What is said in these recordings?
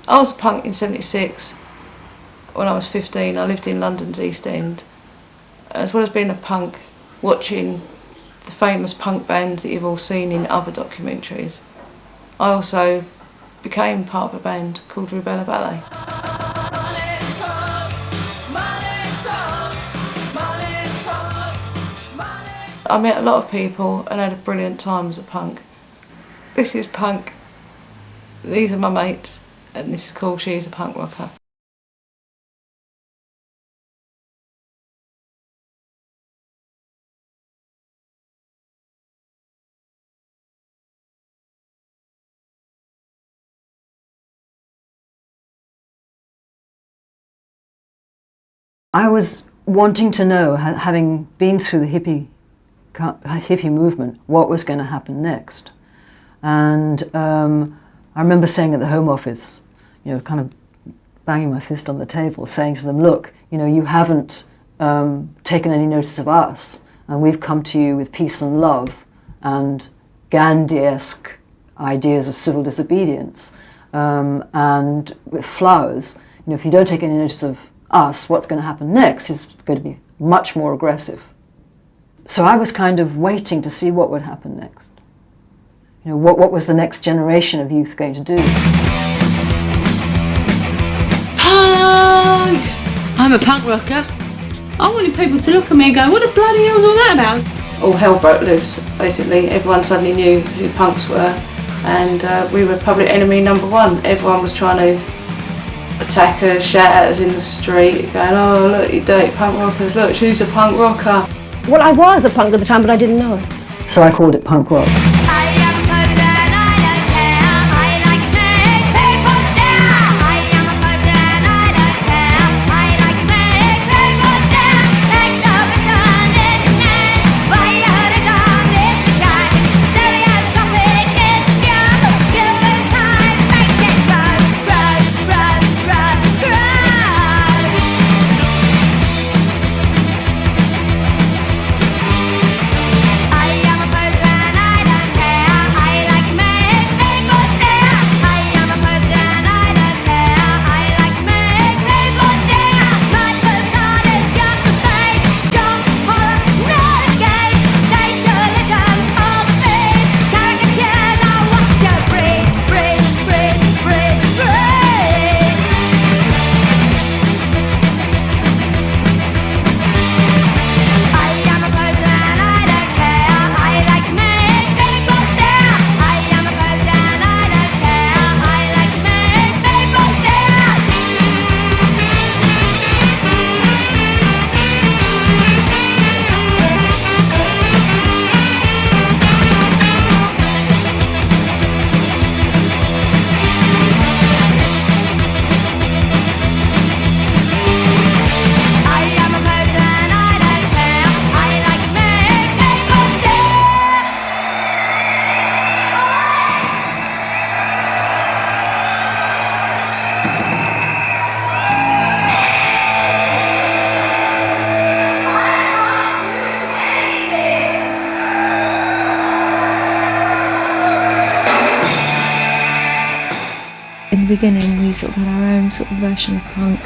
I was a punk in '76. When I was 15, I lived in London's East End. As well as being a punk, watching the famous punk bands that you've all seen in other documentaries, I also became part of a band called Rebella Ballet. I met a lot of people and had a brilliant time as a punk. This is punk, these are my mates, and this is called She's a Punk Rocker. I was wanting to know, having been through the hippie movement, what was going to happen next. And I remember saying at the Home Office, you know, kind of banging my fist on the table, saying to them, look, you know, you haven't taken any notice of us, and we've come to you with peace and love and Gandhi-esque ideas of civil disobedience, and with flowers. You know, if you don't take any notice of us, what's going to happen next is going to be much more aggressive. So I was kind of waiting to see what would happen next. You know, what was the next generation of youth going to do? Punk! I'm a punk rocker. I wanted people to look at me and go, what the bloody hell's all that about? All hell broke loose, basically. Everyone suddenly knew who punks were, and we were public enemy number one. Everyone was trying to attack us, shout at us in the street, going, oh look, you dirty punk rockers, look, she's a punk rocker. Well, I was a punk at the time, but I didn't know it. So I called it punk rock. In the beginning, we sort of had our own sort of version of punk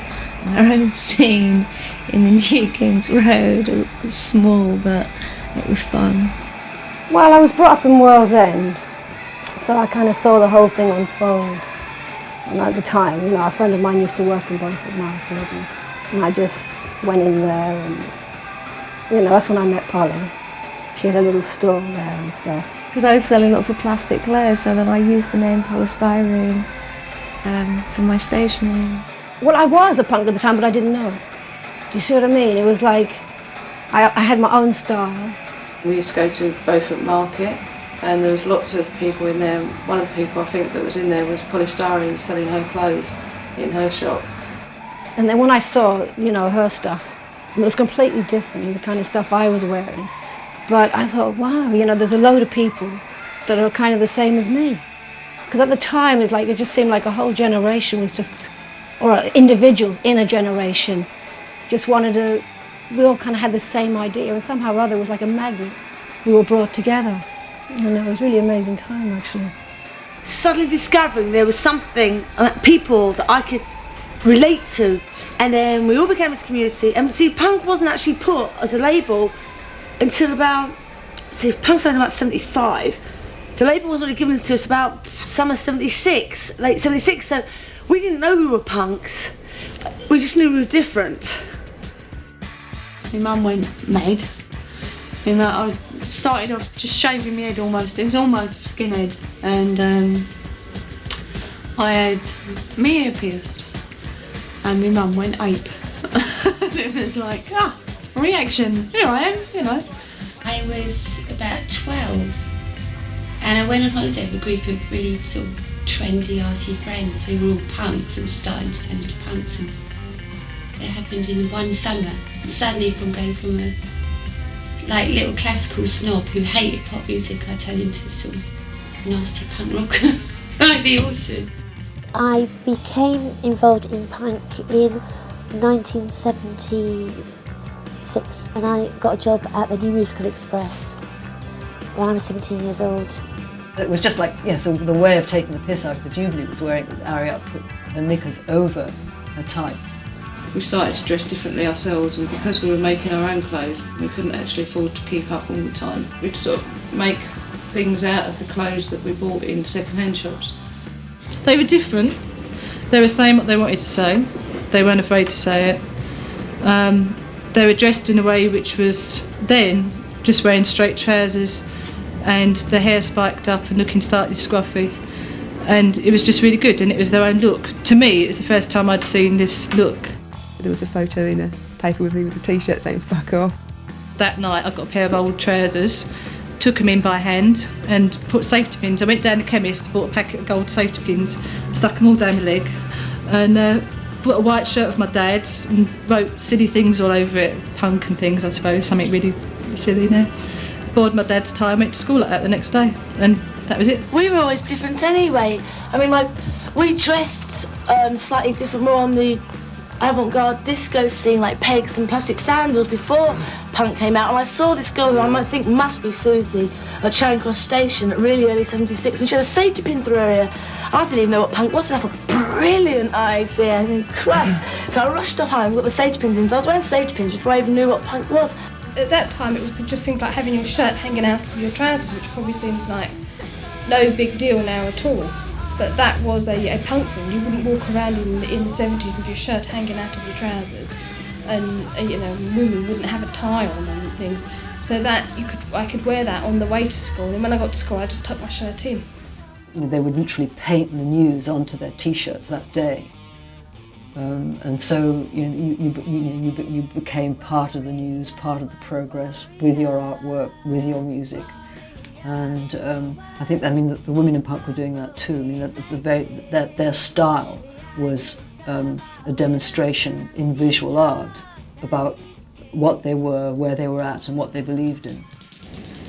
and our own scene in the New King's Road. It was small, but it was fun. Well, I was brought up in World's End, so I kind of saw the whole thing unfold. And at the time, you know, a friend of mine used to work in both at Market, and I just went in there, and you know, that's when I met Polly. She had a little store there and stuff. Because I was selling lots of plastic clay, so then I used the name polystyrene for my stage name. Well, I was a punk at the time, but I didn't know it. Do you see what I mean? It was like I had my own style. We used to go to Beaufort Market, and there was lots of people in there. One of the people I think that was in there was polystyrene selling her clothes in her shop. And then when I saw, you know, her stuff, it was completely different than the kind of stuff I was wearing. But I thought, wow, you know, there's a load of people that are kind of the same as me. Because at the time, it's like, it just seemed like a whole generation was just, or individuals in a generation, just wanted to, we all kind of had the same idea, and somehow or other it was like a magnet. We were brought together, and it was really amazing time, actually. suddenly discovering there was something, people that I could relate to. And then we all became this community. And see, punk wasn't actually put as a label until about, see, punk started about 75. The label wasn't really given to us about summer 76, late 76. So we didn't know we were punks. We just knew we were different. My mum went mad. And I started off just shaving my head almost. It was almost skinhead. And I had my ear pierced. And my mum went ape. It was like, reaction. Here I am, you know. I was about 12 and I went on holiday with a group of really sort of trendy, arty friends who were all punks, all starting to turn into punks, and it happened in one summer. And suddenly, from going from a little classical snob who hated pop music, I turned into this sort of nasty punk rocker. Really awesome. I became involved in punk in 1976 when I got a job at the New Musical Express when I was 17 years old. It was just like, yes, the way of taking the piss out of the Jubilee was wearing Ariel put her knickers over her tights. We started to dress differently ourselves, and because we were making our own clothes, we couldn't actually afford to keep up all the time. We'd sort of make things out of the clothes that we bought in second-hand shops. They were different. They were saying what they wanted to say. They weren't afraid to say it. They were dressed in a way which was then just wearing straight trousers and the hair spiked up and looking slightly scruffy. And it was just really good, and it was their own look. To me, it was the first time I'd seen this look. There was a photo in a paper with me with a t-shirt saying "fuck off." That night I got a pair of old trousers, took them in by hand and put safety pins. I went down to the chemist, bought a packet of gold safety pins, stuck them all down my leg, and put a white shirt of my dad's and wrote silly things all over it, punk and things, I suppose, something really silly now. Bored my dad's tie, I went to school like that the next day, and that was it. We were always different anyway. I mean, we dressed slightly different, more on the avant-garde disco scene, like pegs and plastic sandals before punk came out. And I saw this girl who I might think must be Susie at Charing Cross Station at really early 76, and she had a safety pin through her ear. I didn't even know what punk was, and I thought, brilliant idea, and then Crass. So I rushed off home, got the safety pins in, so I was wearing safety pins before I even knew what punk was. At that time it was just things like having your shirt hanging out of your trousers, which probably seems like no big deal now at all. But that was a punk thing. You wouldn't walk around in the 70s with your shirt hanging out of your trousers, and you know, women wouldn't have a tie on and things. So that I could wear that on the way to school, and when I got to school I just tucked my shirt in. You know, they would literally paint the news onto their t-shirts that day, and so you became part of the news, part of the progress, with your artwork, with your music. And I think, I mean, the women in punk were doing that too. I mean, that their style was a demonstration in visual art about what they were, where they were at, and what they believed in.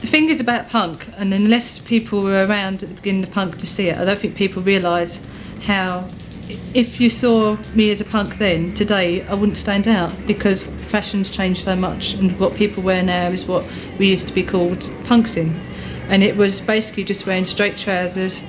The thing is about punk, and unless people were around at the beginning of punk to see it, I don't think people realise how, if you saw me as a punk then, today I wouldn't stand out, because fashion's changed so much, and what people wear now is what we used to be called punks in. And it was basically just wearing straight trousers,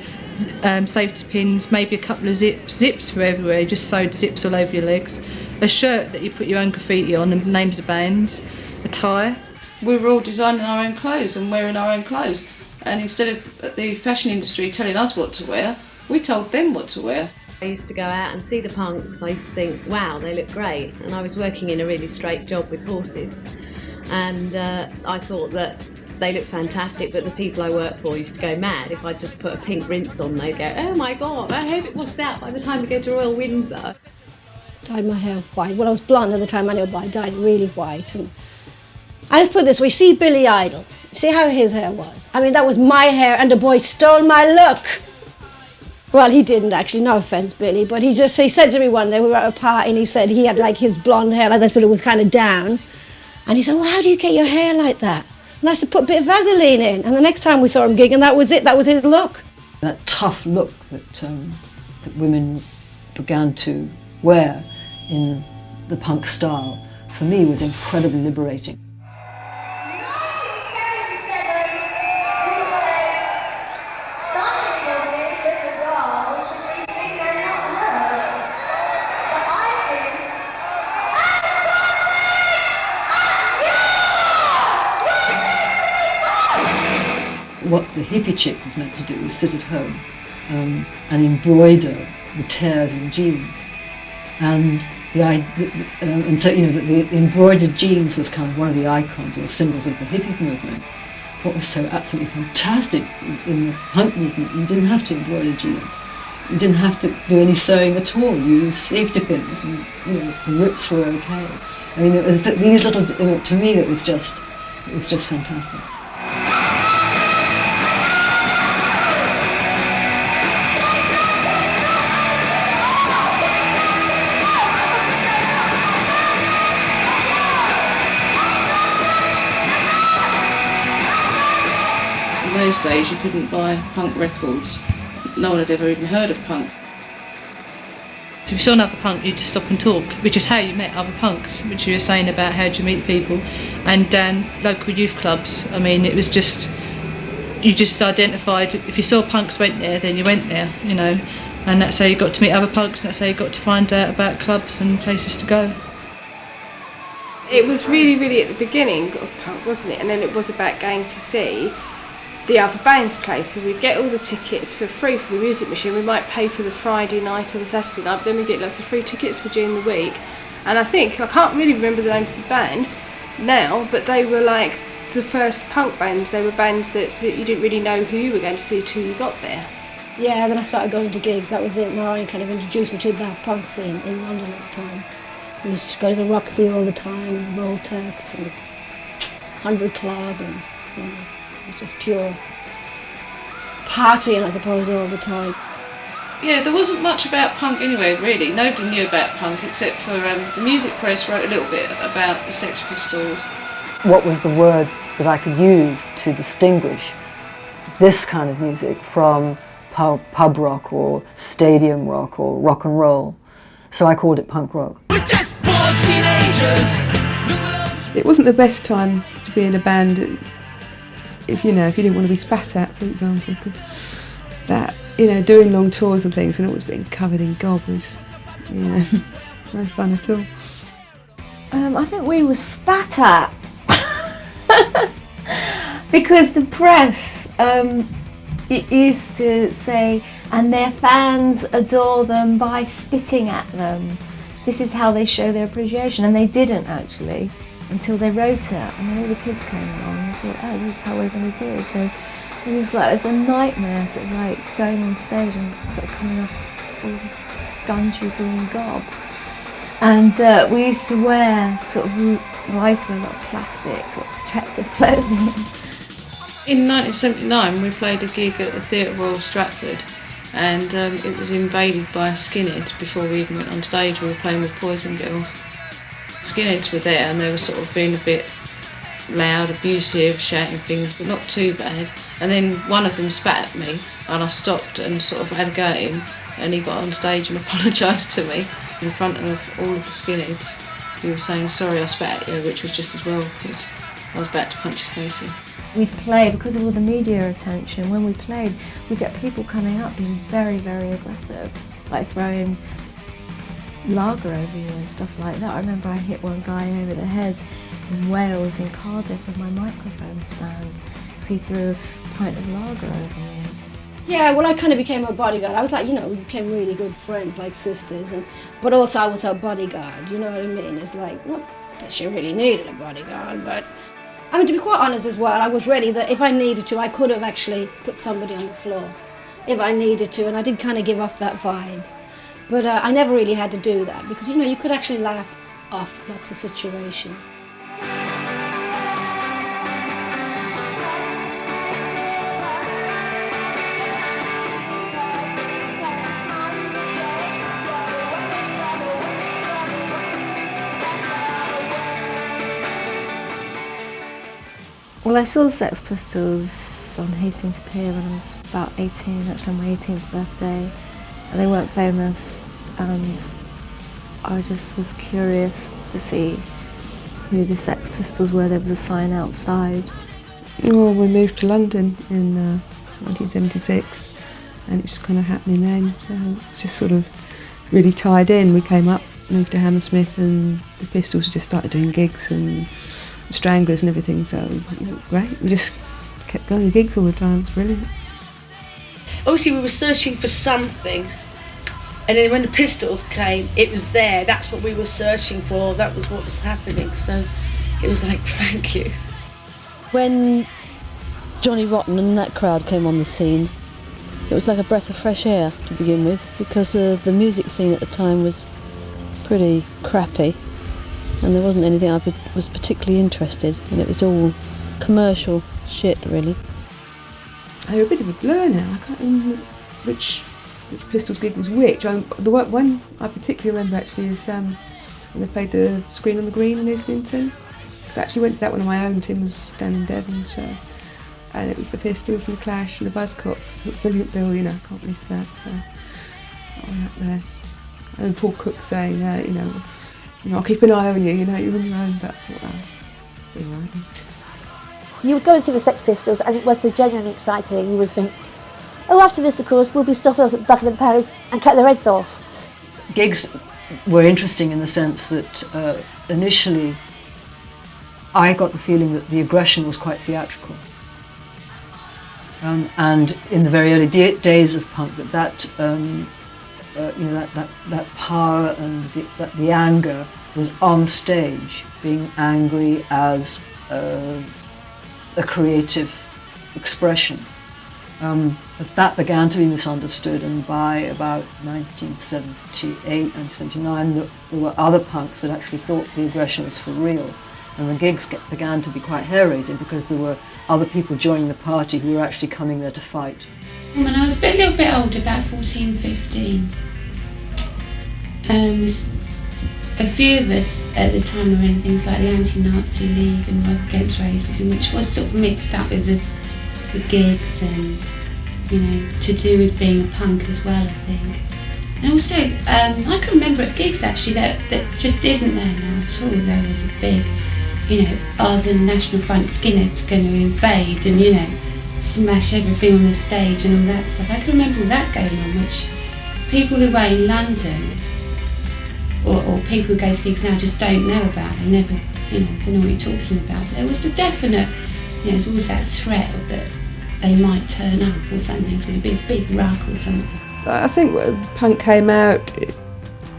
safety pins, maybe a couple of zips. Zips were everywhere, you just sewed zips all over your legs. A shirt that you put your own graffiti on and names of bands, a tie. We were all designing our own clothes and wearing our own clothes. And instead of the fashion industry telling us what to wear, we told them what to wear. I used to go out and see the punks. I used to think, wow, they look great. And I was working in a really straight job with horses. And I thought that they looked fantastic, but the people I worked for used to go mad if I just put a pink rinse on. They'd go, oh my God, I hope it washed out by the time we go to Royal Windsor. Dyed my hair white. Well, I was blonde at the time anyway, but I dyed it really white. And I just put it this way, see Billy Idol, see how his hair was? I mean, that was my hair, and the boy stole my look. Well, he didn't actually, no offence, Billy, but he said to me one day, we were at a party, and he said he had like his blonde hair like this, but it was kind of down. And he said, well, how do you get your hair like that? And I said, put a bit of Vaseline in. And the next time we saw him gigging, that was it, that was his look. That tough look that women began to wear in the punk style, for me, was incredibly liberating. what the hippie chick was meant to do was sit at home and embroider the tears in jeans, and so the embroidered jeans was kind of one of the icons or symbols of the hippie movement. What was so absolutely fantastic in the punk movement, you didn't have to embroider jeans. You didn't have to do any sewing at all. You used safety pins, and the rips were okay. I mean, it was these little. To me, it was just fantastic. In those days, you couldn't buy punk records. No one had ever even heard of punk. So if you saw another punk, you'd just stop and talk, which is how you met other punks, which you were saying about how do you meet people. And down local youth clubs, I mean, it was just, you just identified, if you saw punks went there, then you went there, and that's how you got to meet other punks, and that's how you got to find out about clubs and places to go. It was really, really at the beginning of punk, wasn't it? And then it was about going to see the other bands play, so we'd get all the tickets for free for the music machine. We might pay for the Friday night or the Saturday night, but then we get lots of free tickets for during the week. And I can't really remember the names of the bands now, but they were like the first punk bands. They were bands that you didn't really know who you were going to see till you got there. Yeah, then I started going to gigs. That was it. Marion kind of introduced me to that punk scene in London at the time. So we used to go to the Roxy all the time, and Voltex and 100 Club, and it was just pure partying, I suppose, all the time. Yeah, there wasn't much about punk anyway, really. Nobody knew about punk except for the music press wrote a little bit about the Sex Pistols. What was the word that I could use to distinguish this kind of music from pub rock or stadium rock or rock and roll? So I called it punk rock. We're just born teenagers. It wasn't the best time to be in a band if you didn't want to be spat at, for example, because that, doing long tours and things and always being covered in gob was, no fun at all. I think we were spat at because the press used to say, and their fans adore them by spitting at them. This is how they show their appreciation, and they didn't actually until they wrote it, and then all the kids came along and thought, oh, this is how we're going to do it. So it was a nightmare, sort of like going on stage and sort of coming off all this gun-tube green gob. And we used to wear I used to wear a lot of plastic, sort of protective clothing. In 1979, we played a gig at the Theatre Royal Stratford, and it was invaded by skinheads before we even went on stage. We were playing with Poison Girls. Skinheads were there, and they were sort of being a bit loud, abusive, shouting things, but not too bad. And then one of them spat at me, and I stopped and sort of had a go at him, and he got on stage and apologised to me in front of all of the skinheads. He was saying, sorry I spat at you, which was just as well, because I was about to punch his face in. We'd play, because of all the media attention, when we played, we'd get people coming up being very, very aggressive, like throwing lager over you and stuff like that. I remember I hit one guy over the head in Wales, in Cardiff, with my microphone stand, because he threw a pint of lager over me. Yeah, well, I kind of became her bodyguard. I was like, we became really good friends, like sisters, but also I was her bodyguard, you know what I mean? It's like, not that she really needed a bodyguard, but I mean, to be quite honest as well, I was ready that if I needed to, I could have actually put somebody on the floor if I needed to, and I did kind of give off that vibe. But I never really had to do that because, you could actually laugh off lots of situations. Well, I saw the Sex Pistols on Hastings Pier when I was about 18, actually on my 18th birthday. And they weren't famous, and I just was curious to see who the Sex Pistols were. There was a sign outside. Well, we moved to London in 1976, and it was just kind of happening then, so it just sort of really tied in. We came up, moved to Hammersmith, and the Pistols just started doing gigs and Stranglers and everything, so great. We just kept going to gigs all the time. It's brilliant. Obviously we were searching for something, and then when the Pistols came, it was there. That's what we were searching for. That was what was happening. So it was like, thank you. When Johnny Rotten and that crowd came on the scene, it was like a breath of fresh air to begin with, because the music scene at the time was pretty crappy, and there wasn't anything I was particularly interested in. It was all commercial shit, really. They're a bit of a blur now. I can't remember which Pistols gig was which. The one I particularly remember actually is when they played the Screen on the Green in Islington. Because I actually went to that one on my own. Tim was down in Devon, so, and it was the Pistols and the Clash and the Buzzcocks. Brilliant bill, you know, I can't miss that. So I went up there. And Paul Cook saying, you know, I'll keep an eye on you. You know, you're on your own, but I thought, well, be all right. You would go and see the Sex Pistols, and it was so genuinely exciting. You would think, oh, after this, of course, we'll be stopping off at Buckingham Palace and cut their heads off. Gigs were interesting in the sense that initially I got the feeling that the aggression was quite theatrical. And in the very early days of punk, that power and the anger was on stage, being angry as a creative expression. But that began to be misunderstood, and by about 1978 and 79 there were other punks that actually thought the aggression was for real, and the gigs began to be quite hair-raising because there were other people joining the party who were actually coming there to fight. When I was a little bit older, about 14, 15, a few of us at the time were in things like the Anti-Nazi League and Work Against Racism, which was sort of mixed up with the gigs and, you know, to do with being a punk as well, I think. And also, I can remember at gigs actually that just isn't there now at all. There was a big, you know, are the National Front skinheads going to invade and, you know, smash everything on the stage and all that stuff. I can remember all that going on, which people who were in London or people who go to gigs now just don't know about. They never, you know, don't know what you're talking about. But there was the definite, you know, there's always that threat of that they might turn up or something. There's going to be a big ruck or something. I think when punk came out,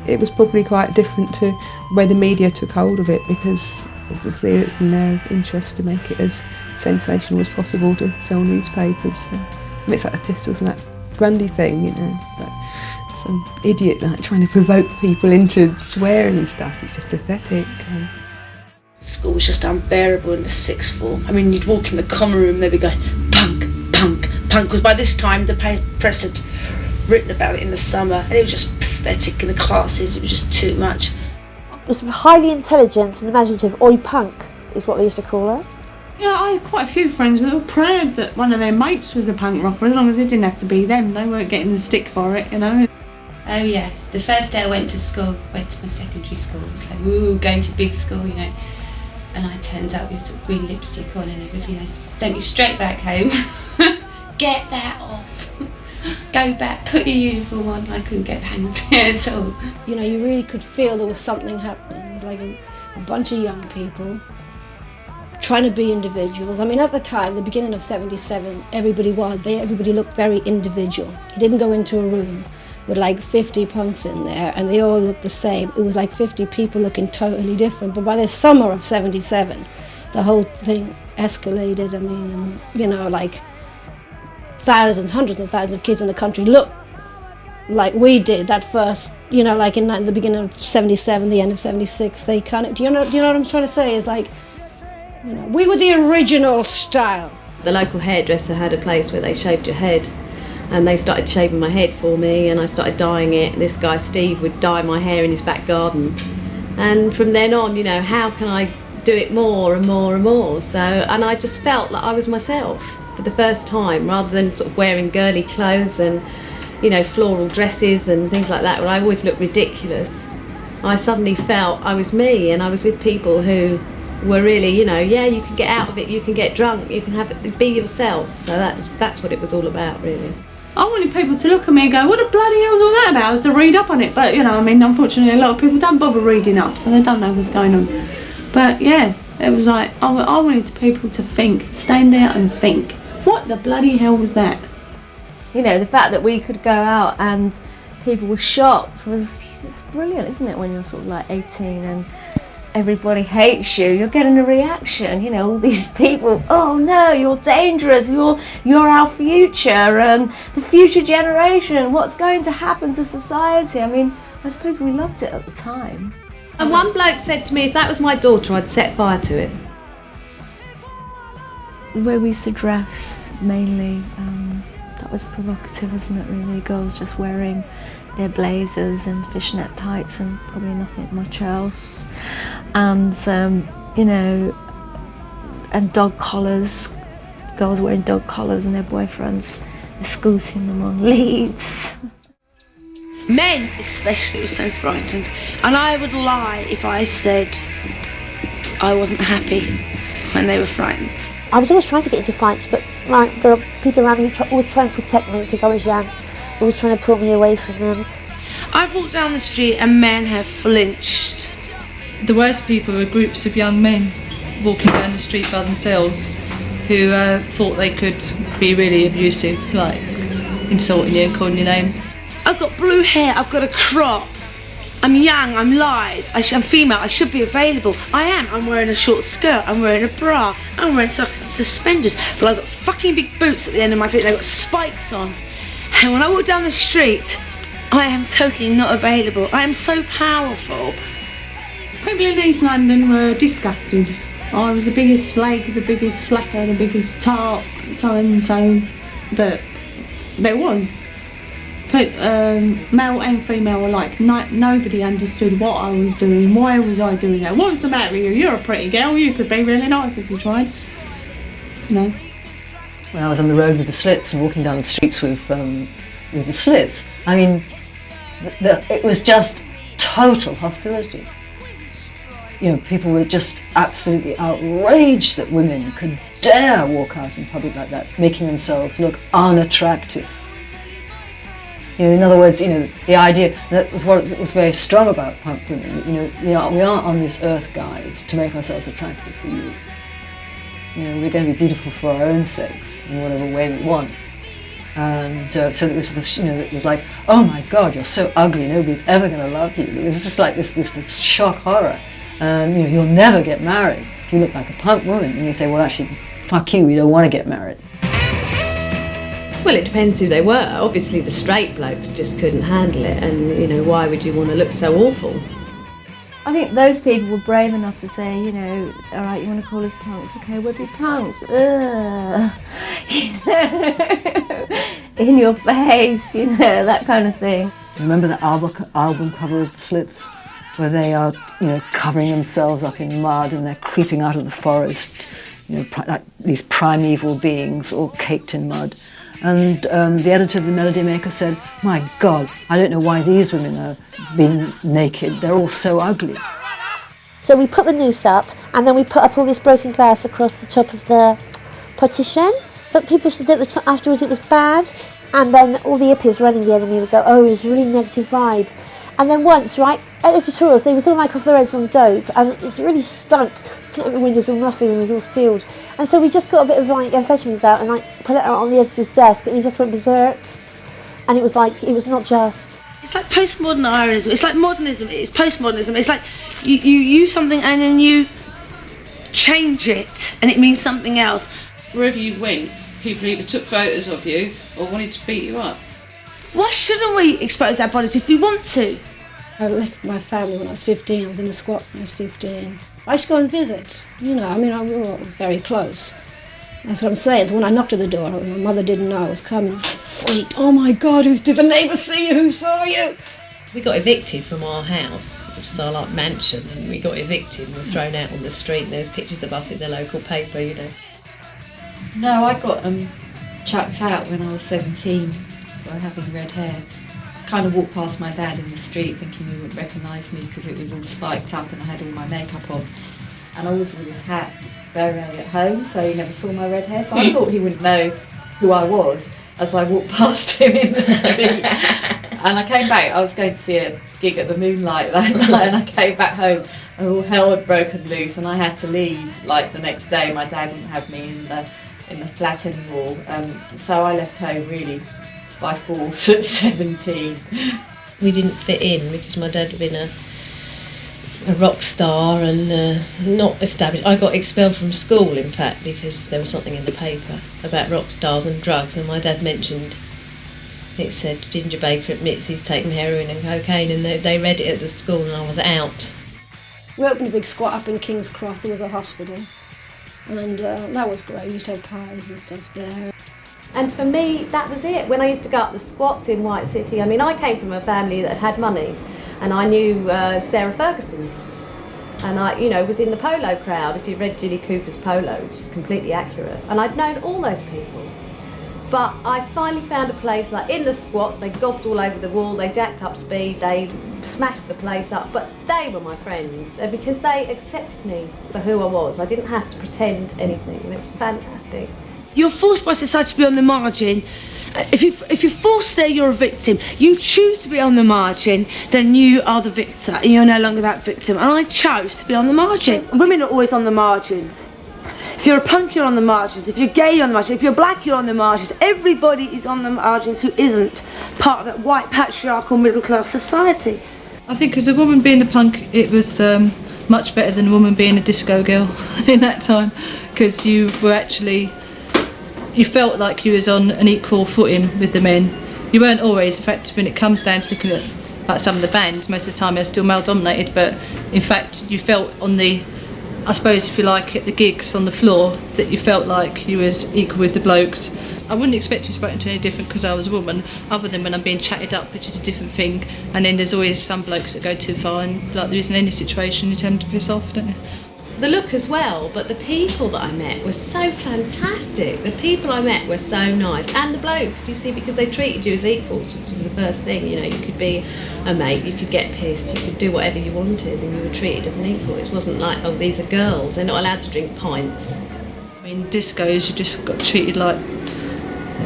it was probably quite different to the way the media took hold of it, because obviously it's in their interest to make it as sensational as possible to sell newspapers. So, I mean, it's like the Pistols and that Grundy thing, you know, but some idiot like trying to provoke people into swearing and stuff. It's just pathetic. School was just unbearable in the sixth form. I mean, you'd walk in the common room, they'd be going, punk, punk, punk, because by this time the press had written about it in the summer, and it was just pathetic in the classes. It was just too much. It was highly intelligent and imaginative. Oi punk is what we used to call us. Yeah, I had quite a few friends that were proud that one of their mates was a punk rocker, as long as it didn't have to be them. They weren't getting the stick for it, you know. Oh yes, the first day I went to school, went to my secondary school, it was like, ooh, going to big school, you know. And I turned up with sort of green lipstick on and everything. They sent me straight back home. Get that off. Go back, put your uniform on. I couldn't get the hang of it at all. You know, you really could feel there was something happening. It was like a bunch of young people trying to be individuals. I mean, at the time, the beginning of 77, everybody looked very individual. You didn't go into a room with like 50 punks in there and they all looked the same. It was like 50 people looking totally different. But by the summer of 77, the whole thing escalated. I mean, you know, like thousands, hundreds of thousands of kids in the country looked like we did that first, you know, like in the beginning of 77, the end of 76. They kind of, do you know what I'm trying to say? Is like, you know, we were the original style. The local hairdresser had a place where they shaved your head, and they started shaving my head for me, and I started dyeing it. This guy Steve would dye my hair in his back garden, and from then on, you know, how can I do it more and more and more? So, and I just felt like I was myself for the first time, rather than sort of wearing girly clothes and, you know, floral dresses and things like that, where I always looked ridiculous. I suddenly felt I was me, and I was with people who were really, you know, yeah, you can get out of it, you can get drunk, you can be yourself. So that's what it was all about, really. I wanted people to look at me and go, what the bloody hell's all that about? To read up on it. But, you know, I mean, unfortunately, a lot of people don't bother reading up, so they don't know what's going on. But, yeah, it was like, I wanted people to think, stand there and think. what the bloody hell was that? You know, the fact that we could go out and people were shocked it's brilliant, isn't it, when you're sort of like 18 and everybody hates you, you're getting a reaction, you know, all these people, oh no, you're dangerous, you're our future and the future generation, what's going to happen to society? I mean, I suppose we loved it at the time. And one bloke said to me, if that was my daughter, I'd set fire to it. The way we used to dress, mainly, that was provocative, wasn't it, really? Girls just wearing their blazers and fishnet tights and probably nothing much else. And, you know, and dog collars, girls wearing dog collars and their boyfriends escorting them on leads. Men especially were so frightened, and I would lie if I said I wasn't happy when they were frightened. I was always trying to get into fights, but the people around me always trying to protect me because I was young, always trying to pull me away from them. I've walked down the street and men have flinched. The worst people were groups of young men walking down the street by themselves who thought they could be really abusive, like insulting you and calling you names. I've got blue hair, I've got a crop. I'm young, I'm lithe, I'm female, I should be available. I am, I'm wearing a short skirt, I'm wearing a bra, I'm wearing suspenders, but I've got fucking big boots at the end of my feet and I've got spikes on. And when I walk down the street, I am totally not available. I am so powerful. People in East London were disgusted. I was the biggest slag, the biggest slacker, the biggest tart, so and so that there was. But male and female alike, nobody understood what I was doing, why was I doing that, what was the matter with you, you're a pretty girl, you could be really nice if you tried, you know. When I was on the road with the slits and walking down the streets with the slits, I mean, it was just total hostility. You know, people were just absolutely outraged that women could dare walk out in public like that, making themselves look unattractive. You know, in other words, you know, the idea that was what was very strong about punk women. You know, we aren't on this earth, guys, to make ourselves attractive for you. You know, we're going to be beautiful for our own sakes in whatever way we want. And so it was this, you know, it was like, oh my God, you're so ugly, nobody's ever going to love you. It was just like this shock horror. You know, you'll never get married if you look like a punk woman. And you say, well, actually, fuck you, don't want to get married. Well, it depends who they were. Obviously, the straight blokes just couldn't handle it, and, you know, why would you want to look so awful? I think those people were brave enough to say, you know, all right, you want to call us punks? Okay, we'll be punks. Ugh. You know, in your face, you know, that kind of thing. Remember the album cover of the Slits, where they are, you know, covering themselves up in mud and they're creeping out of the forest, you know, like these primeval beings all caked in mud. And the editor of the Melody Maker said, my God, I don't know why these women are being naked. They're all so ugly. So we put the noose up and then we put up all this broken glass across the top of the partition. But people said that afterwards it was bad. And then all the hippies running the enemy would go, oh, it was a really negative vibe. And then once, right, editorials, they was all like off their heads on dope and it really stunk. Couldn't open the windows or nothing, and it was all sealed. And so we just got a bit of like amphetamines out and like put it out on the editor's desk and he just went berserk. And it was like, it was not just. It's like postmodern Irianism, it's like modernism, it's postmodernism. It's like you use something and then you change it and it means something else. Wherever you went, people either took photos of you or wanted to beat you up. Why shouldn't we expose our bodies if we want to? I left my family when I was 15, I was in a squat when I was 15. I used to go and visit, you know, I mean, we were very close. That's what I'm saying, so when I knocked at the door, my mother didn't know I was coming. I freaked, oh my God, did the neighbours see you, who saw you? We got evicted from our house, which was our like mansion, and we got evicted and were thrown out on the street, and there was pictures of us in the local paper, you know. No, I got chucked out when I was 17 for having red hair. Kind of walked past my dad in the street thinking he wouldn't recognise me because it was all spiked up and I had all my makeup on. And I always wore this hat, this beret at home, so he never saw my red hair. So I thought he wouldn't know who I was as I walked past him in the street. And I came back, I was going to see a gig at the Moonlight that night, and I came back home and all hell had broken loose and I had to leave like the next day. My dad wouldn't have me in the in the flat anymore. So I left home really by force at 17. We didn't fit in because my dad had been a rock star and not established. I got expelled from school, in fact, because there was something in the paper about rock stars and drugs, and my dad mentioned, it said Ginger Baker admits he's taken heroin and cocaine, and they read it at the school and I was out. We opened a big squat up in King's Cross. There was a hospital, and that was great. We used to have pies and stuff there. And for me, that was it. When I used to go up the squats in White City, I mean, I came from a family that had money, and I knew Sarah Ferguson, and I, you know, was in the polo crowd. If you read Ginny Cooper's Polo, which is completely accurate, and I'd known all those people. But I finally found a place, like in the squats, they gobbed all over the wall, they jacked up speed, they smashed the place up, but they were my friends, because they accepted me for who I was. I didn't have to pretend anything, and it was fantastic. You're forced by society to be on the margin. If you're forced there, you're a victim. You choose to be on the margin, then you are the victor, and you're no longer that victim. And I chose to be on the margin. Women are always on the margins. If you're a punk, you're on the margins. If you're gay, you're on the margins. If you're black, you're on the margins. Everybody is on the margins who isn't part of that white patriarchal middle-class society. I think as a woman being a punk, it was much better than a woman being a disco girl in that time, because you were actually... You felt like you was on an equal footing with the men. You weren't always. In fact, when it comes down to looking at like some of the bands, most of the time they're still male dominated, but in fact you felt on the, I suppose if you like, at the gigs on the floor, that you felt like you was equal with the blokes. I wouldn't expect to be spoken to any different because I was a woman, other than when I'm being chatted up, which is a different thing. And then there's always some blokes that go too far, and like there isn't any situation, you tend to piss off, don't you? The look as well, but the people that I met were so fantastic. The people I met were so nice. And the blokes, you see, because they treated you as equals, which was the first thing, you know, you could be a mate, you could get pissed, you could do whatever you wanted, and you were treated as an equal. It wasn't like, oh, these are girls, they're not allowed to drink pints. In discos, you just got treated like,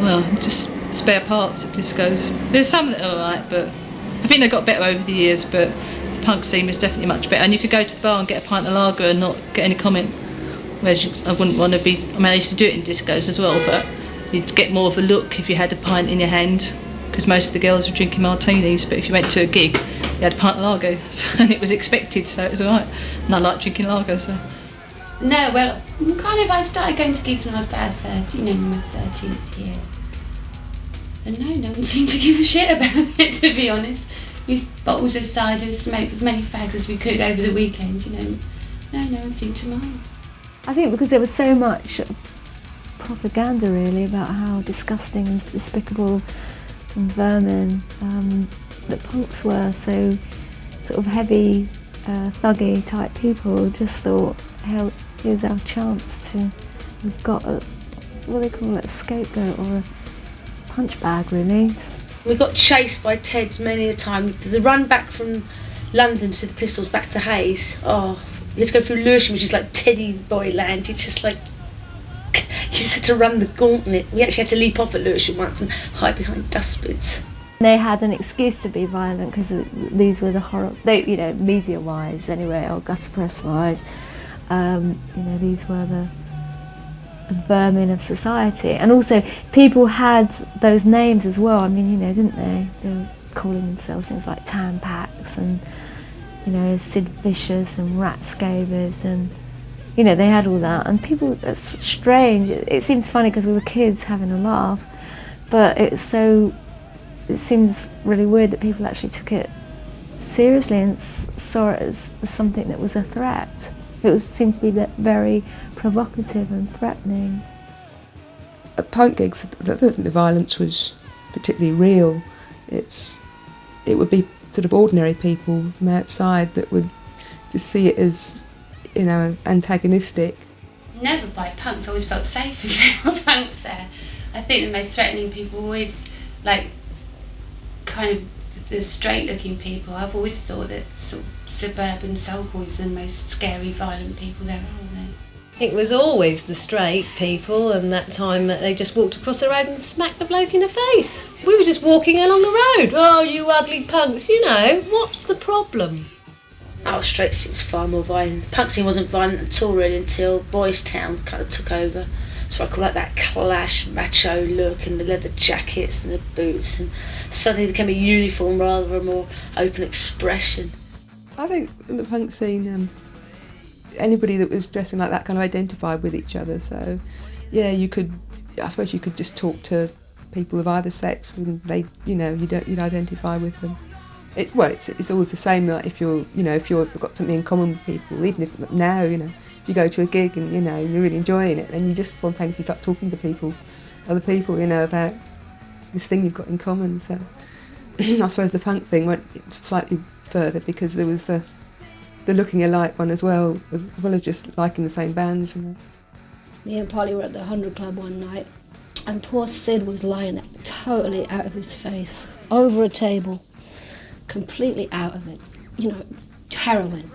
well, just spare parts at discos. There's some that are alright, but I think they got better over the years, but the punk scene was definitely much better. And you could go to the bar and get a pint of lager and not get any comment. Whereas I wouldn't want to be, I mean, I used to do it in discos as well, but you'd get more of a look if you had a pint in your hand, because most of the girls were drinking martinis, but if you went to a gig, you had a pint of lager, and it was expected, so it was alright. And I like drinking lager, so. No, well, kind of, I started going to gigs when I was about 13, in my 13th year. And no one seemed to give a shit about it, to be honest. We used bottles of cider, smoked as many fags as we could over the weekend, you know. No one seemed to mind. I think because there was so much propaganda, really, about how disgusting and despicable and vermin that punks were, so sort of heavy, thuggy type people just thought, hell, here's our chance to, we've got a, what do they call it, a scapegoat or a punch bag, really. We got chased by Teds many a time. The run back from London to the Pistols back to Hayes, oh, you had to go through Lewisham, which is like Teddy boy land. You just like, you just had to run the gauntlet. We actually had to leap off at Lewisham once and hide behind dustbins. They had an excuse to be violent because these were the horror, they, you know, media-wise anyway, or gutter press-wise, you know, these were the vermin of society. And also, people had those names as well, I mean, you know, didn't they? They were calling themselves things like Tampax and, you know, Sid Vicious and Rat Scabers, and, you know, they had all that. And people, that's strange. It seems funny because we were kids having a laugh, but it seems really weird that people actually took it seriously and saw it as something that was a threat. It seemed to be very provocative and threatening. At punk gigs, the violence was particularly real. It would be sort of ordinary people from outside that would just see it as, you know, antagonistic. Never by punks. I always felt safe if there were punks there. I think the most threatening people always, like, kind of the straight-looking people. I've always thought that sort of suburban soul boys are the most scary, violent people there are, aren't they? It was always the straight people, and that time they just walked across the road and smacked the bloke in the face. We were just walking along the road. Oh, you ugly punks, you know, what's the problem? Oh, straight scene's far more violent. Punk scene wasn't violent at all really until Boys Town kind of took over. So I call that clash macho look, and the leather jackets and the boots, and suddenly it became a uniform rather than a more open expression. I think in the punk scene, anybody that was dressing like that kind of identified with each other. So, yeah, I suppose you could just talk to people of either sex, and they, you'd identify with them. It's always the same. Like if you've got something in common with people, even if now, you go to a gig and you're really enjoying it, and you just spontaneously start talking to other people, about this thing you've got in common. So I suppose the punk thing went slightly further because there was the looking alike one as well as just liking the same bands. Me and Polly were at the 100 Club one night, and poor Sid was lying there totally out of his face, over a table, completely out of it, heroin.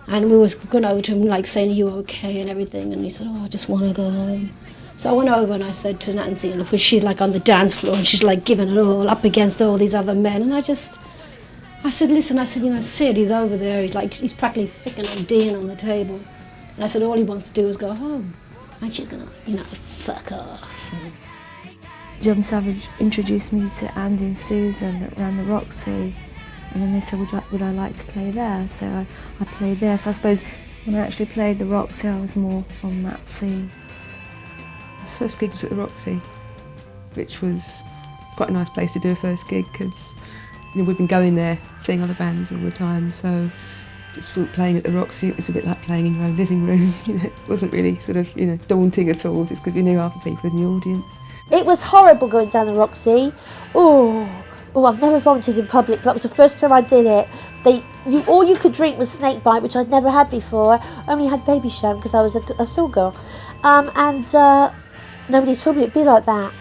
And we was going over to him, saying, "Are you okay?" and everything, and he said, "Oh, I just want to go home." So I went over and I said to Nancy, and she's on the dance floor, and she's giving it all up against all these other men, and I said, "Listen," Sid, he's over there, he's practically ficking and D'ing on the table. And I said, all he wants to do is go home. And she's gonna, fuck off. John Savage introduced me to Andy and Susan that ran the Roxy, and then they said, would I like to play there? So I played there. So I suppose when I actually played the Roxy, I was more on that scene. The first gig was at the Roxy, which was quite a nice place to do a first gig because we've been going there, seeing other bands all the time. So just playing at the Roxy, it was a bit like playing in your own living room. It wasn't really daunting at all, just because you knew half the people in the audience. It was horrible going down the Roxy. Oh, I've never vomited in public, but that was the first time I did it. All you could drink was snakebite, which I'd never had before. I only had baby sham because I was a schoolgirl. Nobody told me it'd be like that.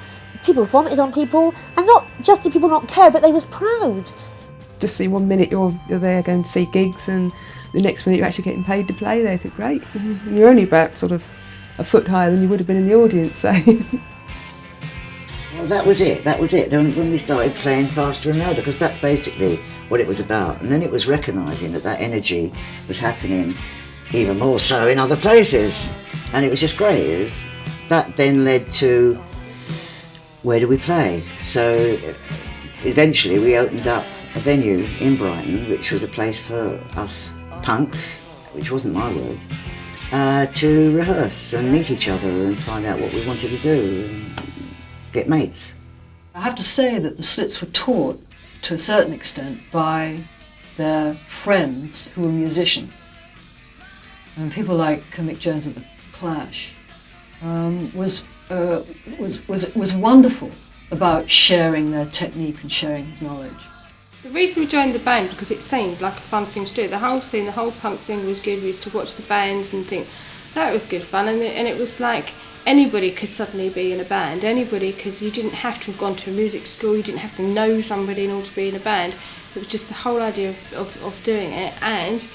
People vomited on people, and not just did people not care, but they was proud. Just see 1 minute you're there going to see gigs, and the next minute you're actually getting paid to play there. I think, great. And you're only about sort of a foot higher than you would have been in the audience, so. Well, that was it. When we started playing faster and louder, because that's basically what it was about. And then it was recognising that energy was happening even more so in other places. And it was just great. That then led to, where do we play? So eventually we opened up a venue in Brighton, which was a place for us punks, which wasn't my word, to rehearse and meet each other and find out what we wanted to do and get mates. I have to say that the Slits were taught to a certain extent by their friends who were musicians. And people like Mick Jones of the Clash was wonderful about sharing their technique and sharing his knowledge. The reason we joined the band because it seemed like a fun thing to do. The whole scene, the whole punk thing was good. We used to watch the bands and think that was good fun, and it was like anybody could suddenly be in a band. Anybody could. You didn't have to have gone to a music school. You didn't have to know somebody in order to be in a band. It was just the whole idea of doing it, and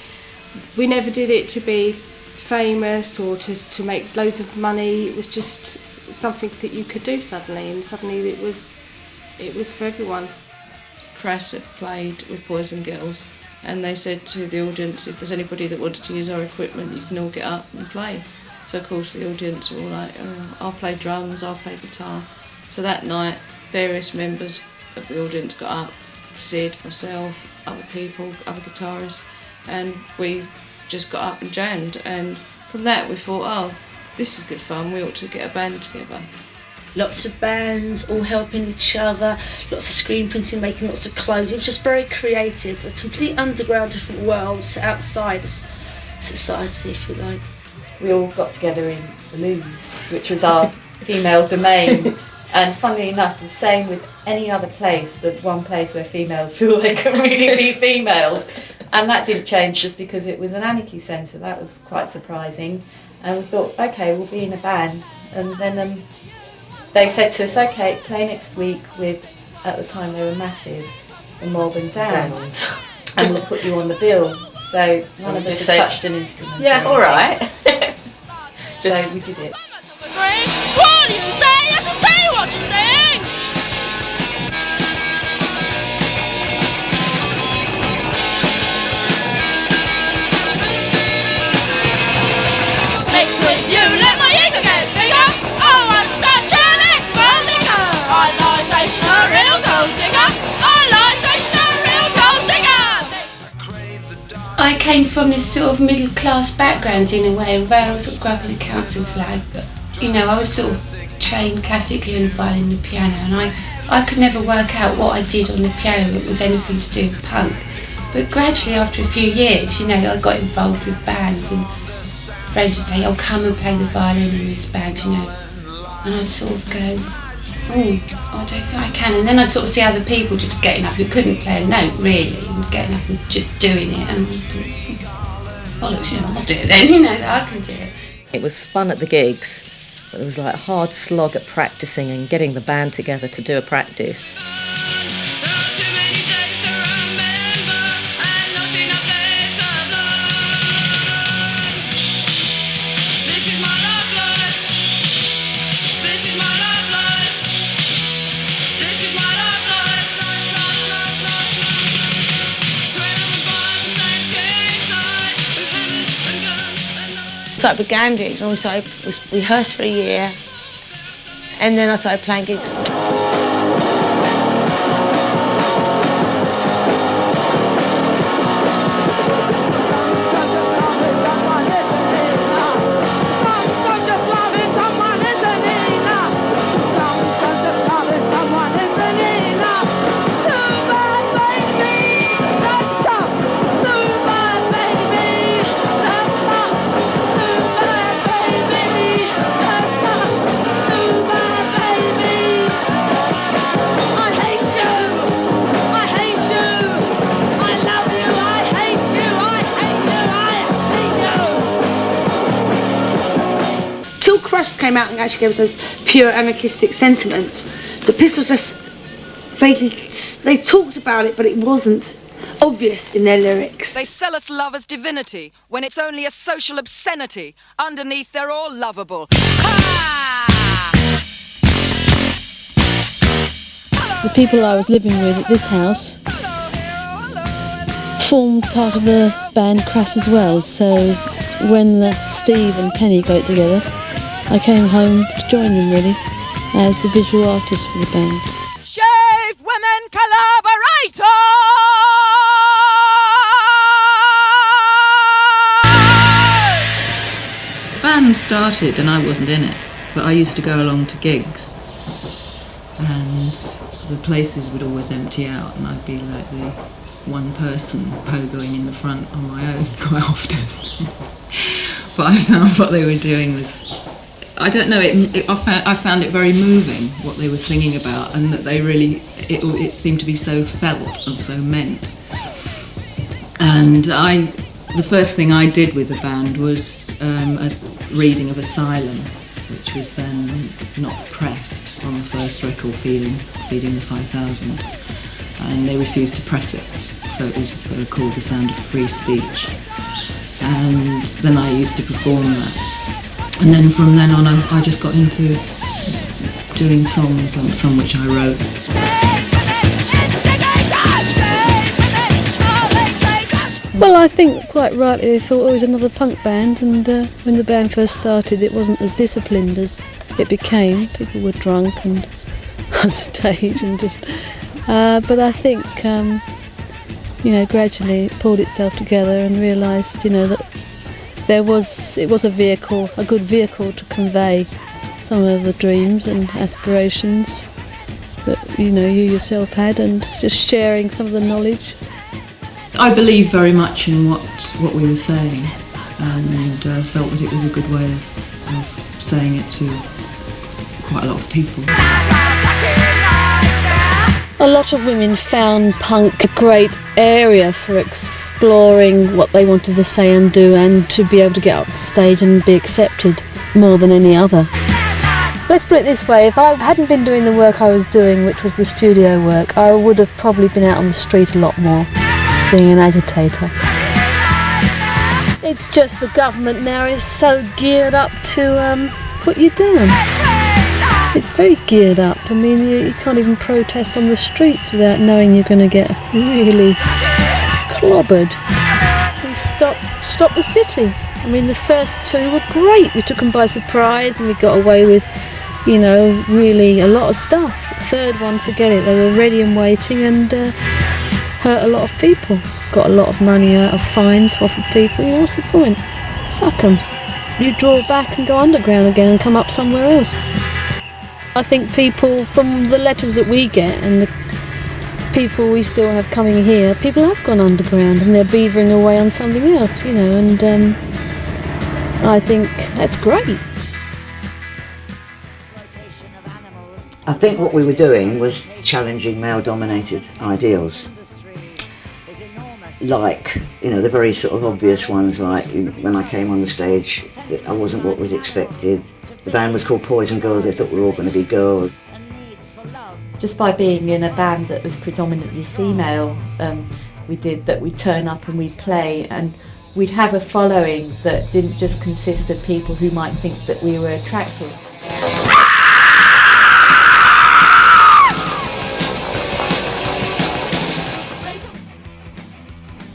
we never did it to be famous or to make loads of money. It was just something that you could do suddenly, and suddenly it was for everyone. Crass had played with boys and girls, and they said to the audience, if there's anybody that wants to use our equipment, you can all get up and play. So of course the audience were all like, I'll play drums, I'll play guitar. So that night various members of the audience got up, Sid, myself, other people, other guitarists, and we just got up and jammed, and from that we thought, this is good fun, we ought to get a band together. Lots of bands, all helping each other, lots of screen printing, making lots of clothes. It was just very creative, a complete underground, different world outside society, if you like. We all got together in the Loos, which was our female domain. And funnily enough, the same with any other place, the one place where females feel they can really be females. And that didn't change just because it was an anarchy centre. That was quite surprising. And we thought, okay, we'll be in a band. And then they said to us, okay, play next week with, at the time they were massive, the Malvern Downs. And we'll put you on the bill. So none of us had touched an instrument. Yeah, all right. So we did it. What do you say? You have to say what you think! Mix with you, let my ego get bigger! came from this sort of middle class background in a way, although I sort of grew up in a council flat, but you know, I was sort of trained classically on the violin and the piano, and I could never work out what I did on the piano that was anything to do with punk. But gradually, after a few years, you know, I got involved with bands, and friends would say, "Oh, come and play the violin in this band," you know, and I'd sort of go, "Oh, I don't think I can," and then I'd sort of see other people just getting up who couldn't play a note really, and getting up and just doing it, and I thought, "Bollocks, you know, I'll do it then, you know, I can do it." It was fun at the gigs, but it was like a hard slog at practicing and getting the band together to do a practice. Michelle-Brigandage, and we rehearsed for a year, and then I started playing gigs. Crass came out and actually gave us those pure anarchistic sentiments. The Pistols just vaguely, they talked about it, but it wasn't obvious in their lyrics. They sell us love as divinity when it's only a social obscenity. Underneath, they're all lovable. The people I was living with at this house formed part of the band Crass as well, so when Steve and Penny got it together, I came home to join them really, as the visual artist for the band. Shave Women Collaborator! The band started and I wasn't in it, but I used to go along to gigs, and the places would always empty out and I'd be like the one person pogoing in the front on my own quite often. But I found what they were doing was, I don't know, I found it very moving what they were singing about, and that they really, it seemed to be so felt and so meant. And the first thing I did with the band was a reading of Asylum, which was then not pressed on the first record, Feeding the 5,000, and they refused to press it, so it was called The Sound of Free Speech. And then I used to perform that. And then from then on, I just got into doing songs, some which I wrote. Well, I think quite rightly they thought it was another punk band, and when the band first started it wasn't as disciplined as it became. People were drunk and on stage and just... but I think, gradually it pulled itself together and realised, that it was a vehicle, a good vehicle to convey some of the dreams and aspirations that you yourself had, and just sharing some of the knowledge. I believe very much in what we were saying, and felt that it was a good way of saying it to quite a lot of people. A lot of women found punk a great area for exploring what they wanted to say and do, and to be able to get up the stage and be accepted more than any other. Let's put it this way, if I hadn't been doing the work I was doing, which was the studio work, I would have probably been out on the street a lot more, being an agitator. It's just the government now is so geared up to put you down. It's very geared up. I mean, you can't even protest on the streets without knowing you're going to get really clobbered. We stopped the city. I mean, the first two were great. We took them by surprise and we got away with, really a lot of stuff. The third one, forget it. They were ready and waiting and hurt a lot of people. Got a lot of money out of fines off of people. What's the point? Fuck them. You draw back and go underground again and come up somewhere else. I think people, from the letters that we get and the people we still have coming here, people have gone underground and they're beavering away on something else, and I think that's great. I think what we were doing was challenging male-dominated ideals. Like, the very sort of obvious ones, like when I came on the stage, I wasn't what was expected. The band was called Poison Girls, they thought we were all going to be girls. Just by being in a band that was predominantly female, we'd turn up and we'd play, and we'd have a following that didn't just consist of people who might think that we were attractive.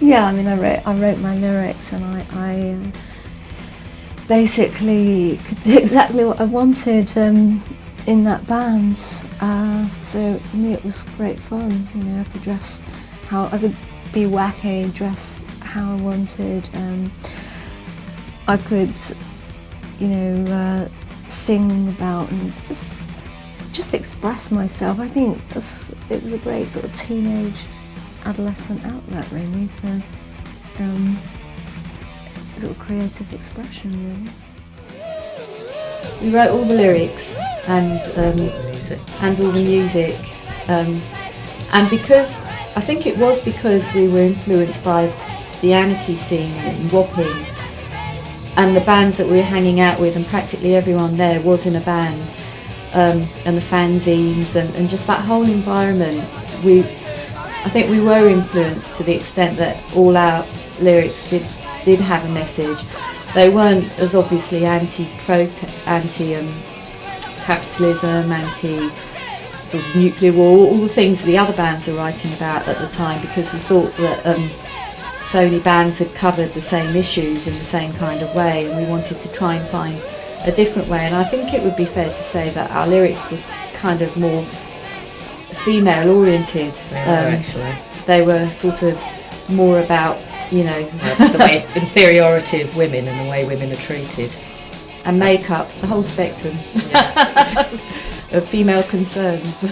Yeah, I mean, I wrote my lyrics, and I basically could do exactly what I wanted in that band. So for me, it was great fun. I could dress I could be wacky, dress how I wanted. I could, sing about and just express myself. I think it was a great sort of teenage, adolescent outlet, really, for sort of creative expression, really. We wrote all the lyrics and all the music, and because I think it was because we were influenced by the anarchy scene in Wapping and the bands that we were hanging out with, and practically everyone there was in a band, and the fanzines and just that whole environment. I think we were influenced to the extent that all our lyrics did have a message. They weren't as obviously anti-capitalism, anti sort of nuclear war, all the things the other bands are writing about at the time, because we thought that so many bands had covered the same issues in the same kind of way, and we wanted to try and find a different way. And I think it would be fair to say that our lyrics were kind of more female oriented. Actually. They were sort of more about, the way inferiority of women and the way women are treated. And makeup, the whole spectrum of female concerns.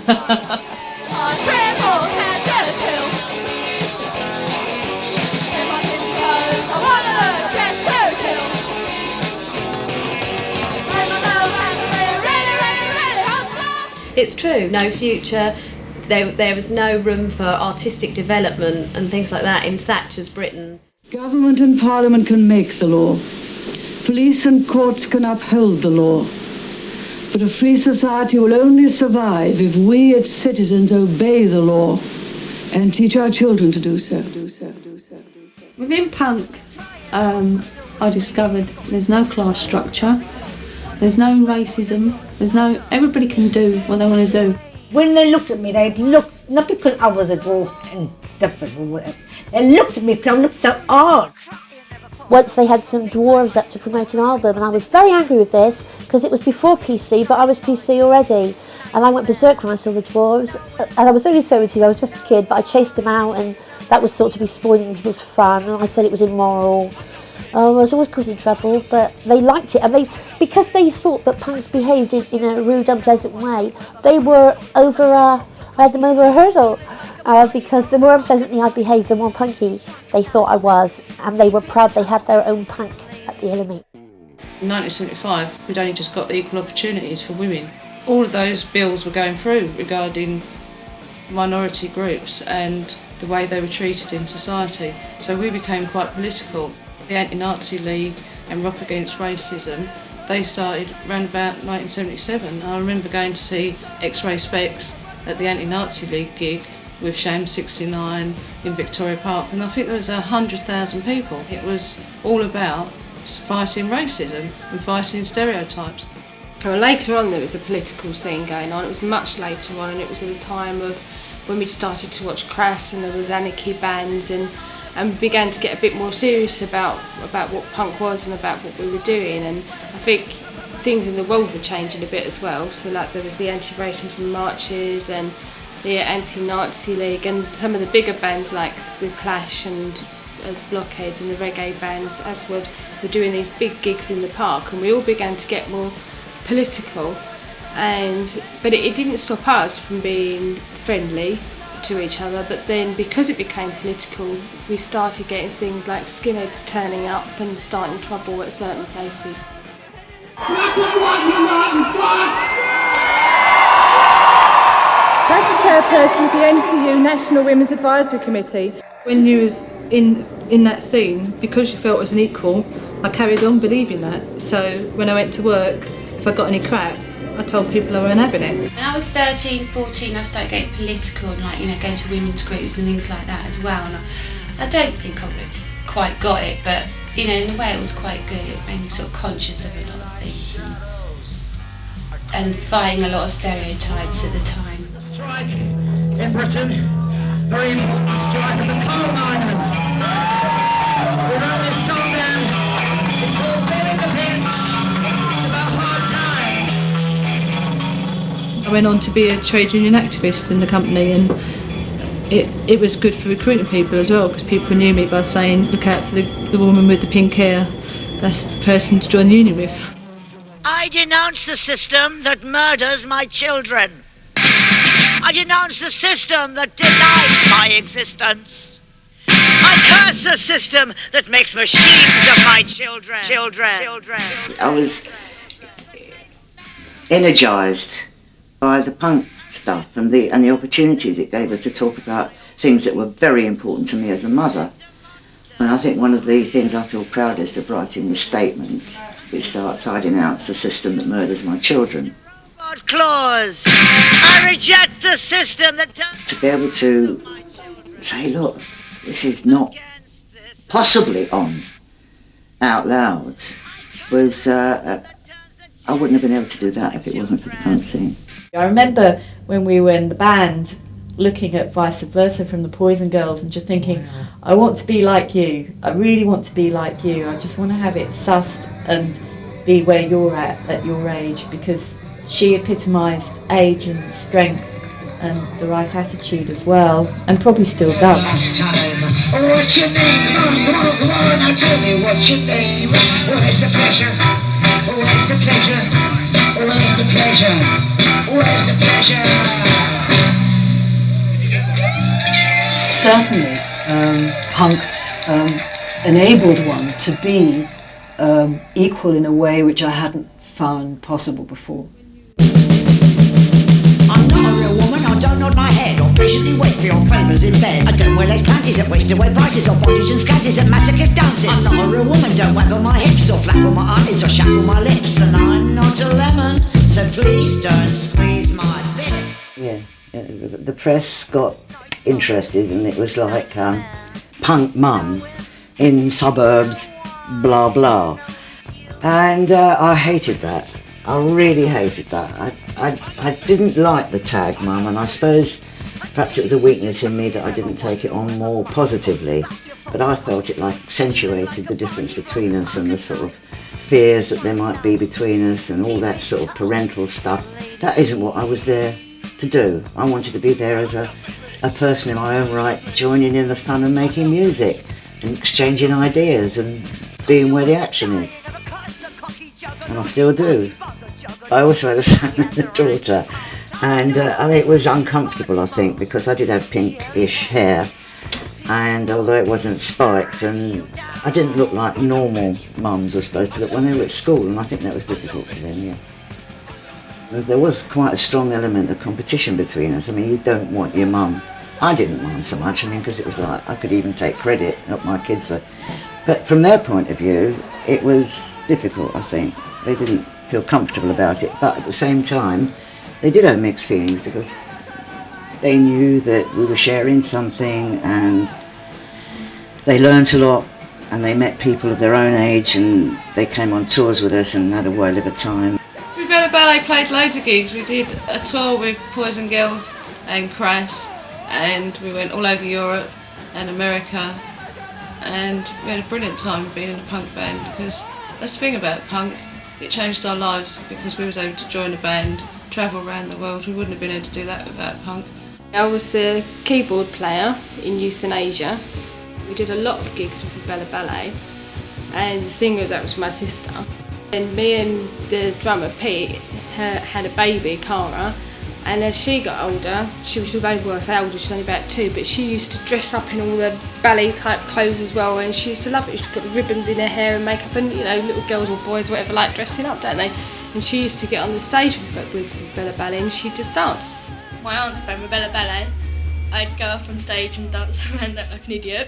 It's true, no future. There was no room for artistic development and things like that in Thatcher's Britain. Government and Parliament can make the law. Police and courts can uphold the law. But a free society will only survive if we, its citizens, obey the law and teach our children to do so. Within punk, I discovered there's no class structure, there's no racism, everybody can do what they want to do. When they looked at me, they looked, not because I was a dwarf and different or whatever, they looked at me because I looked so odd. Once they had some dwarves up to promote an album, and I was very angry with this because it was before PC, but I was PC already, and I went berserk when I saw the dwarves. And I was only 17, I was just a kid, but I chased them out, and that was thought to be spoiling people's fun, and I said it was immoral. I was always causing trouble, but they liked it, and because they thought that punks behaved in a rude, unpleasant way, they were I had them over a hurdle. Because the more unpleasantly I behaved, the more punky they thought I was, and they were proud they had their own punk at the LME. In 1975, we'd only just got the equal opportunities for women. All of those bills were going through regarding minority groups and the way they were treated in society, so we became quite political. The Anti-Nazi League and Rock Against Racism, they started around about 1977. I remember going to see X-Ray Specs at the Anti-Nazi League gig with Sham 69 in Victoria Park, and I think there was 100,000 people. It was all about fighting racism and fighting stereotypes. Well, later on there was a political scene going on. It was much later on, and it was at the time of when we started to watch Crass, and there was anarchy bands, and began to get a bit more serious about what punk was and about what we were doing. And I think things in the world were changing a bit as well. So like there was the anti-racism marches, and the Anti-Nazi League, and some of the bigger bands like the Clash and Blockheads and the reggae bands as were doing these big gigs in the park, and we all began to get more political. But it didn't stop us from being friendly to each other, but then because it became political, we started getting things like skinheads turning up and starting trouble at certain places. That's a chairperson of the NCU National Women's Advisory Committee. When you was in that scene, because you felt as an equal, I carried on believing that. So when I went to work, if I got any crap, I told people I weren't having it. When I was 13, 14, I started getting political and going to women's groups and things like that as well. And I don't think I really quite got it, but in a way it was quite good. It made me sort of conscious of a lot of things and fighting a lot of stereotypes at the time. The strike in Britain, very important strike of the coal miners. We wrote this song down. It's called Feeling the Pinch. It's about hard times. I went on to be a trade union activist in the company, and it was good for recruiting people as well, because people knew me by saying, look out for the woman with the pink hair, that's the person to join the union with. I denounce the system that murders my children. I denounce the system that denies my existence. I curse the system that makes machines of my children. I was energised by the punk stuff and the opportunities it gave us to talk about things that were very important to me as a mother. And I think one of the things I feel proudest of writing was Statement, which starts, I denounce the system that murders my children. Clause. I reject the system that... To be able to say, look, this is not possibly on out loud, was, I wouldn't have been able to do that if it wasn't for the punk scene. I remember when we were in the band looking at Subversa from the Poison Girls and just thinking, I want to be like you. I really want to be like you. I just want to have it sussed and be where you're at your age, because she epitomised age and strength and the right attitude as well, and probably still does. Last time. What's your name? Come on, now tell me what's your name. Where's the pleasure? Where's the pleasure? Where's the pleasure? Where's the pleasure? Certainly, punk enabled one to be equal in a way which I hadn't found possible before. I'm not a real woman, I don't nod my head or patiently wait for your favours in bed. I don't wear lace panties at wasted away prices or bondage and scatties at masochist dances. I'm not a real woman, don't waggle my hips or flapple my eyelids or shackle my lips. And I'm not a lemon, so please don't squeeze my bit. Yeah, the press got interested, and it was like punk mum in suburbs, blah blah. And I hated that. I really hated that. I didn't like the tag mum, and I suppose perhaps it was a weakness in me that I didn't take it on more positively, but I felt it like accentuated the difference between us and the sort of fears that there might be between us and all that sort of parental stuff. That isn't what I was there to do. I wanted to be there as a person in my own right, joining in the fun and making music and exchanging ideas and being where the action is. And I still do. I also had a son and a daughter, and I mean, it was uncomfortable, I think, because I did have pinkish hair, and although it wasn't spiked, and I didn't look like normal mums were supposed to look when they were at school, and I think that was difficult for them, yeah. And there was quite a strong element of competition between us. I mean, you don't want your mum. I didn't mind so much, I mean, because it was like, I could even take credit, not my kids. But from their point of view, it was difficult, I think. They didn't feel comfortable about it, but at the same time, they did have mixed feelings because they knew that we were sharing something, and they learnt a lot, and they met people of their own age, and they came on tours with us and had a whale of a time. Ribera Ballet played loads of gigs. We did a tour with Poison Girls and Crass, and we went all over Europe and America, and we had a brilliant time being in a punk band, because that's the thing about punk, it changed our lives because we was able to join a band, travel around the world. We wouldn't have been able to do that without punk. I was the keyboard player in Euthanasia. We did a lot of gigs with Rebella Ballet, and the singer that was my sister. And me and the drummer Pete had a baby, Cara, and as she got older, she was older, well I say older, she's only about 2, but she used to dress up in all the ballet type clothes as well, and she used to love it. She used to put the ribbons in her hair and makeup, and you know, little girls or boys, whatever, like dressing up, don't they? And she used to get on the stage with Rebella Ballet and she'd just dance. My aunt's band, Rebella Ballet, I'd go up on stage and dance around like an idiot.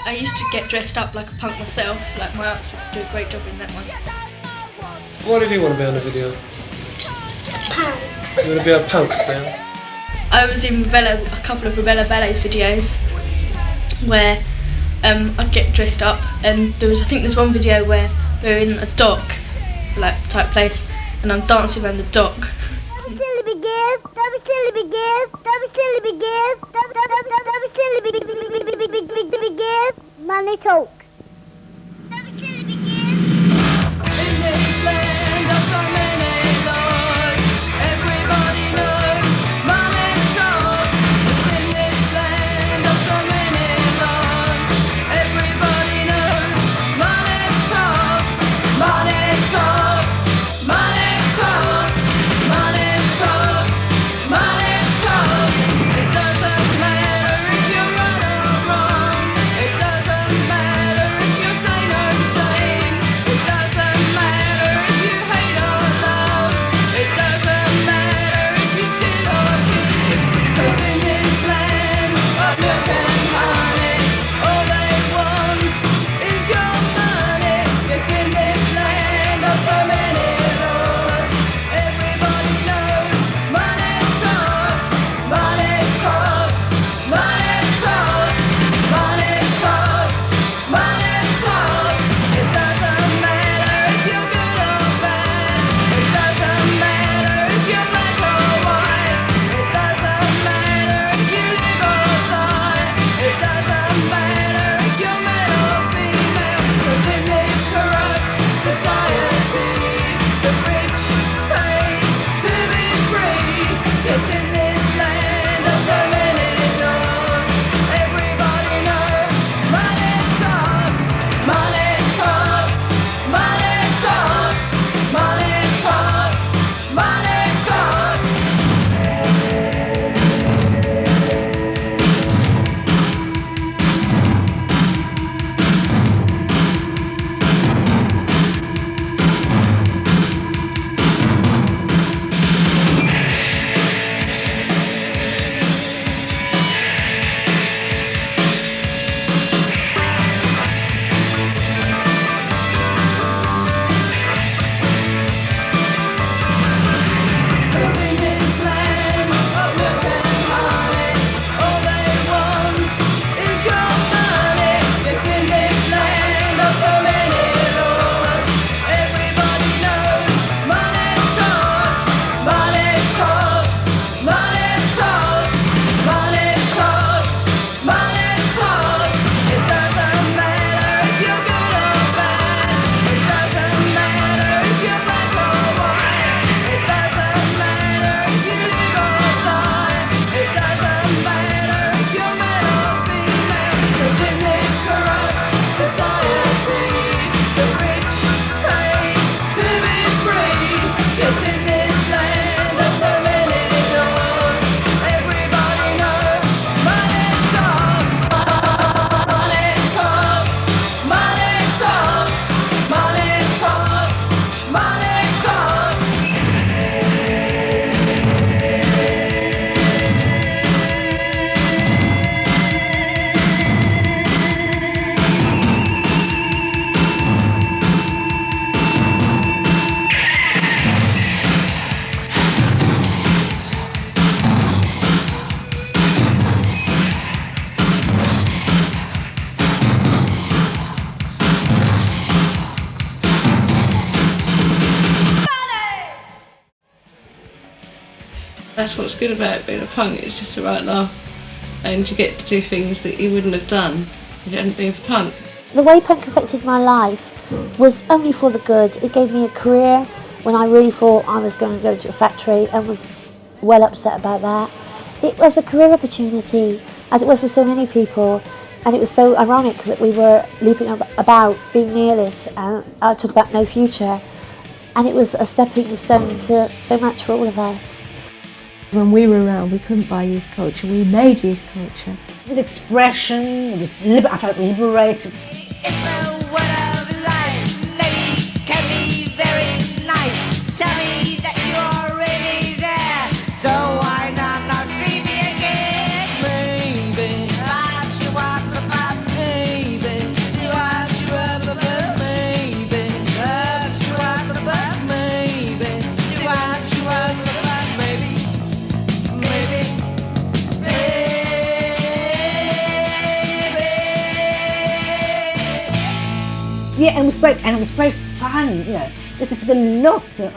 I used to get dressed up like a punk myself, like my aunts would do a great job in that one. What did you want to be on the video? Punk. You want to be a punk now? I was in a couple of Rebella Ballet's videos where I'd get dressed up, and I think there's one video where we're in a dock, like type place, and I'm dancing around the dock. Money talks. In this land of so many laws, everybody knows money talks. In this land of so many laws, everybody knows money talks. Money talks. Money talks. Money talks. Money talks. It doesn't matter if you're right or wrong. It doesn't matter if you're sane or insane. It doesn't matter if you hate or love. It doesn't matter if you steal or give. 'Cause in this land of milk and honey, all they want is your money. Yes, in this land of so many laws, everybody knows money talks. Money talks. Money talks. Money talks. Money talks. It doesn't matter if you're good or bad. It doesn't matter if you're black or white. It doesn't matter if you live or die. It doesn't matter if you're male or female. 'Cause in this corrupt society, the rich pay to be free. Yes, in this land of so many laws, everybody knows money talks. Money talks. Money talks. Money talks. Money talks. Cause in this land of milk and honey, all they want is your money. Yes, in this land of so many laws, everybody knows money talks. Money talks. Money talks. Money talks. Money talks. It doesn't matter if you're good or bad. It doesn't matter if you're black or white. It doesn't matter if you live or die. It doesn't matter if you're male or female. 'Cause in this corrupt society, the rich pay to be free. Yes, in this land of so many laws, everybody knows money talks. Money talks. Money talks. Money talks. Money talks. That's what's good about being a punk, it's just a right laugh. And you get to do things that you wouldn't have done if it hadn't been for punk. The way punk affected my life was only for the good. It gave me a career when I really thought I was going to go to a factory and was well upset about that. It was a career opportunity, as it was for so many people, and it was so ironic that we were leaping about being nihilists and I talk about no future, and it was a stepping stone to so much for all of us. When we were around, we couldn't buy youth culture, we made youth culture. With expression, I felt liberated. Yeah, and it was great, and it was very fun, you know. This is the look, it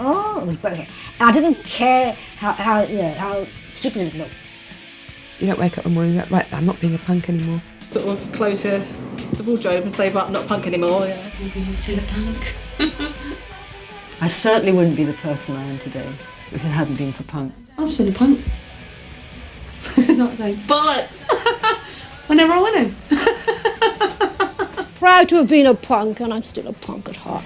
was great. And I didn't care how stupid it looked. You don't wake up one morning and go, right, I'm not being a punk anymore. Sort of close the wardrobe and say, right, I'm not punk anymore. Yeah. Maybe you're still a punk. I certainly wouldn't be the person I am today if it hadn't been for punk. I'm still a punk. It's not saying, but whenever I want to. Proud to have been a punk, and I'm still a punk at heart.